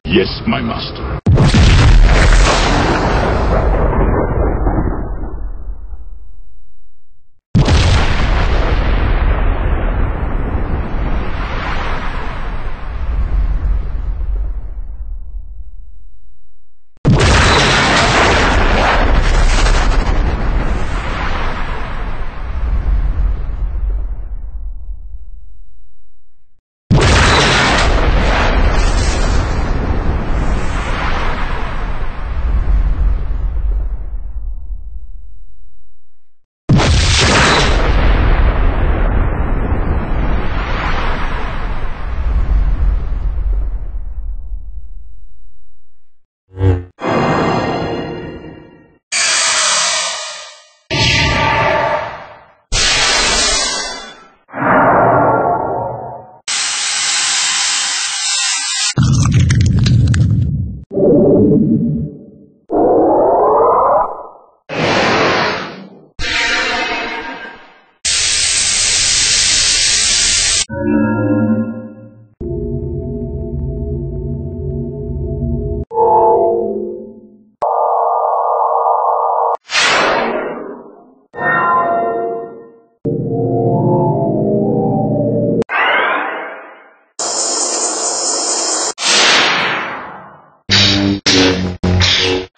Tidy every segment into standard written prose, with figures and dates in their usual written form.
Yes, my master.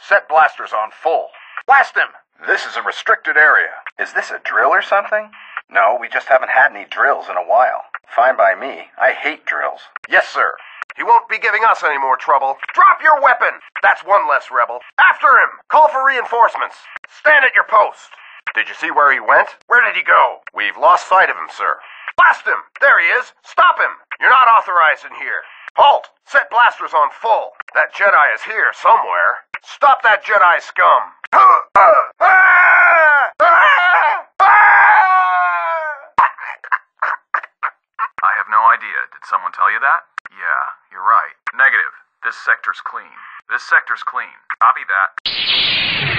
Set blasters on full. Blast him! This is a restricted area. Is this a drill or something? No, we just haven't had any drills in a while. Fine by me. I hate drills. Yes, sir. He won't be giving us any more trouble. Drop your weapon! That's one less rebel. After him! Call for reinforcements. Stand at your post. Did you see where he went? Where did he go? We've lost sight of him, sir. Blast him! There he is! Stop him! You're not authorized in here. Halt! Set blasters on full. That Jedi is here somewhere. Stop that Jedi scum! I have no idea. Did someone tell you that? Yeah, you're right. Negative. This sector's clean. This sector's clean. Copy that.